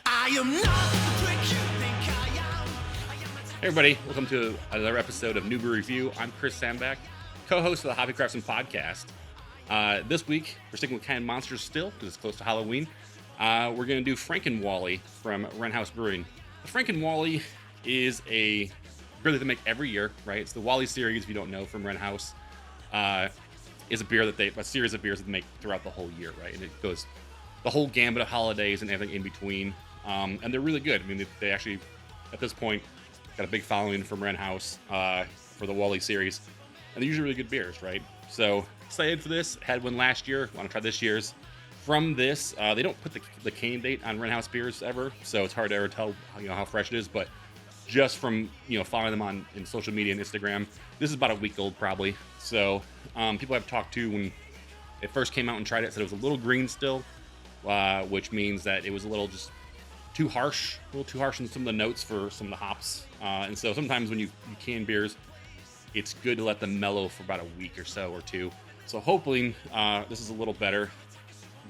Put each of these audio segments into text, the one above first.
I am not the prick you think I am. Hey everybody, welcome to another episode of New Brew Review. I'm Chris Sandback, co-host of the Hobby Craftsman podcast. This week, we're sticking with canned monsters still, because it's close to Halloween. We're going to do Frankenwally from Wren House Brewing. The Frankenwally is a beer that they make every year, right? It's the Wally series, if you don't know, from Wren House. Is a beer that a series of beers that they make throughout the whole year, right? And it goes the whole gambit of holidays and everything in between. And they're really good. I mean, they actually, at this point, got a big following from Wren House for the Wally series. And they're usually really good beers, right? So, excited for this. Had one last year. Want to try this year's. From this, they don't put the cane date on Wren House beers ever, so it's hard to ever tell how fresh it is. But just from following them in social media and Instagram, this is about a week old probably. So people I've talked to when it first came out and tried it said it was a little green still, which means that it was a little too harsh in some of the notes for some of the hops. And so sometimes when you can beers, it's good to let them mellow for about a week or so or two. So hopefully this is a little better.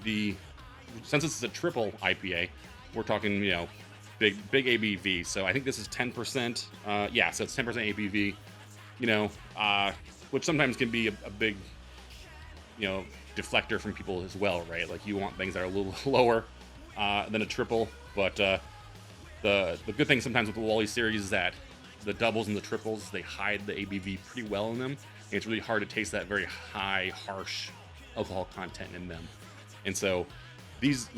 Since this is a triple IPA, we're talking big ABV. So I think this is 10%. So it's 10% ABV. Which sometimes can be a big deflector from people as well, right? Like you want things that are a little lower than a triple. But the good thing sometimes with the Wally series is that the doubles and the triples, they hide the ABV pretty well in them. And it's really hard to taste that very high, harsh alcohol content in them. And so these,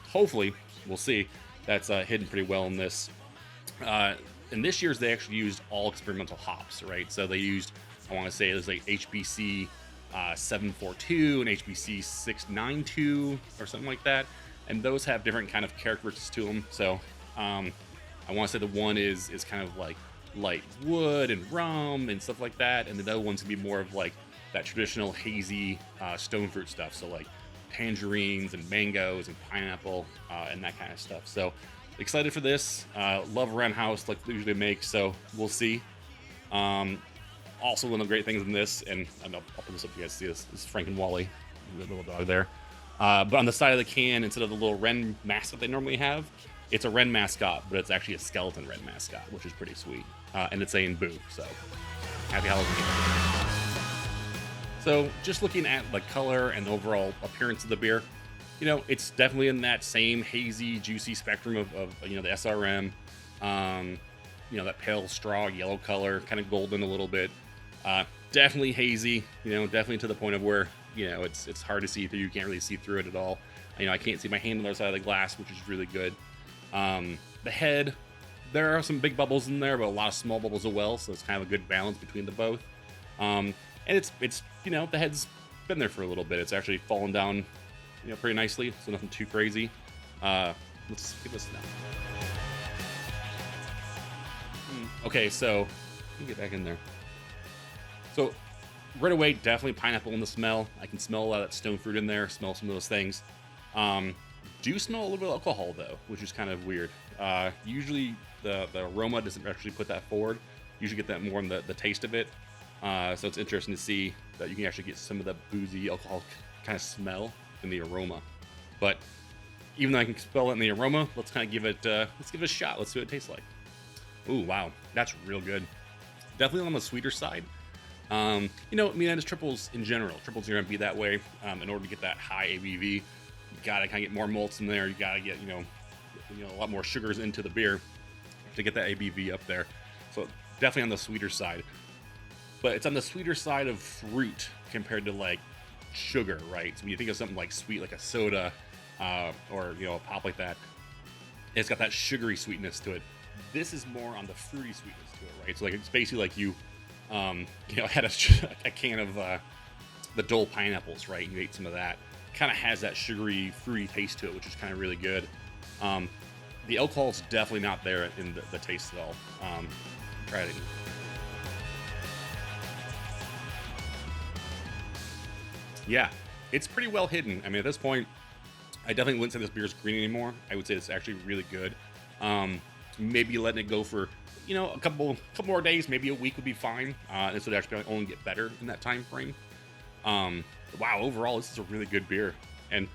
hopefully, we'll see, that's hidden pretty well in this. In this year's, they actually used all experimental hops, right? So they used, I want to say it was like HBC 742 and HBC 692 or something like that. And those have different kind of characteristics to them. So I want to say the one is kind of like light wood and rum and stuff like that. And the other one's going to be more of like that traditional hazy stone fruit stuff. So like tangerines and mangoes and pineapple and that kind of stuff. So excited for this. Love Wren House like they usually make, so we'll see. Also one of the great things in this, and I'll put this up so you guys see this is Frankenwally, the little dog there. But on the side of the can, instead of the little wren mascot they normally have, it's a wren mascot, but it's actually a skeleton wren mascot, which is pretty sweet. And it's saying boo, so happy Halloween. So just looking at the color and overall appearance of the beer, it's definitely in that same hazy, juicy spectrum of the SRM. That pale straw yellow color, kind of golden a little bit. Definitely hazy, definitely to the point of where, it's hard to see through. You can't really see through it at all. I can't see my hand on the other side of the glass, which is really good. The head, there are some big bubbles in there, but a lot of small bubbles as well. So it's kind of a good balance between the both. And it's the head's been there for a little bit. It's actually fallen down, pretty nicely. So nothing too crazy. Let's give this now. Okay, so let me get back in there. So right away, definitely pineapple in the smell. I can smell a lot of that stone fruit in there. Smell some of those things. Do smell a little bit of alcohol though, which is kind of weird. Usually the aroma doesn't actually put that forward. You usually get that more in the taste of it. So it's interesting to see that you can actually get some of the boozy alcohol kind of smell in the aroma. But even though I can smell it in the aroma, let's kind of give it a shot. Let's see what it tastes like. Ooh, wow, that's real good. Definitely on the sweeter side. And it's triples in general. Triples are going to be that way. In order to get that high ABV, you gotta kind of get more malts in there. You gotta get a lot more sugars into the beer to get that ABV up there. So definitely on the sweeter side. But it's on the sweeter side of fruit compared to like sugar, right? So when you think of something like sweet, like a soda, or a pop like that, it's got that sugary sweetness to it. This is more on the fruity sweetness to it, right? So like it's basically like you had a can of the Dole pineapples, right? You ate some of that. Kind of has that sugary, fruity taste to it, which is kind of really good. The alcohol's definitely not there in the taste at all. Try it. Yeah, it's pretty well hidden. I mean, at this point, I definitely wouldn't say this beer is green anymore. I would say it's actually really good. Maybe letting it go for, a couple more days, maybe a week would be fine. This would actually only get better in that time frame. Wow, overall, this is a really good beer. And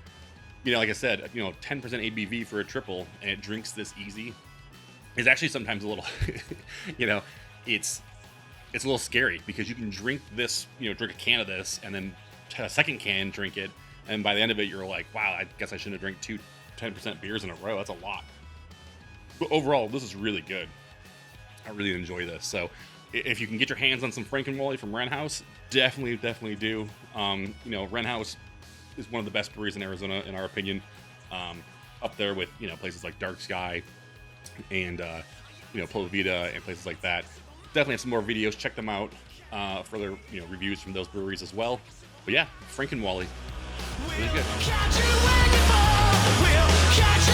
you know, like I said, you know, 10% ABV for a triple, and it drinks this easy, is actually sometimes a little, you know, it's a little scary because you can drink this, you know, drink a can of this, and then a second can, drink it, and by the end of it, you're like, wow, I guess I shouldn't have drank two 10% beers in a row. That's a lot. But overall, this is really good. I really enjoy this. So if you can get your hands on some Frankenwally from Wren House, definitely do. You know, Wren House is one of the best breweries in Arizona, in our opinion. Up there with, you know, places like Dark Sky and, you know, Pula Vida and places like that. Definitely have some more videos. Check them out. Further, you know, reviews from those breweries as well. But yeah, Frankenwally, really good. Catch you when you fall. We'll catch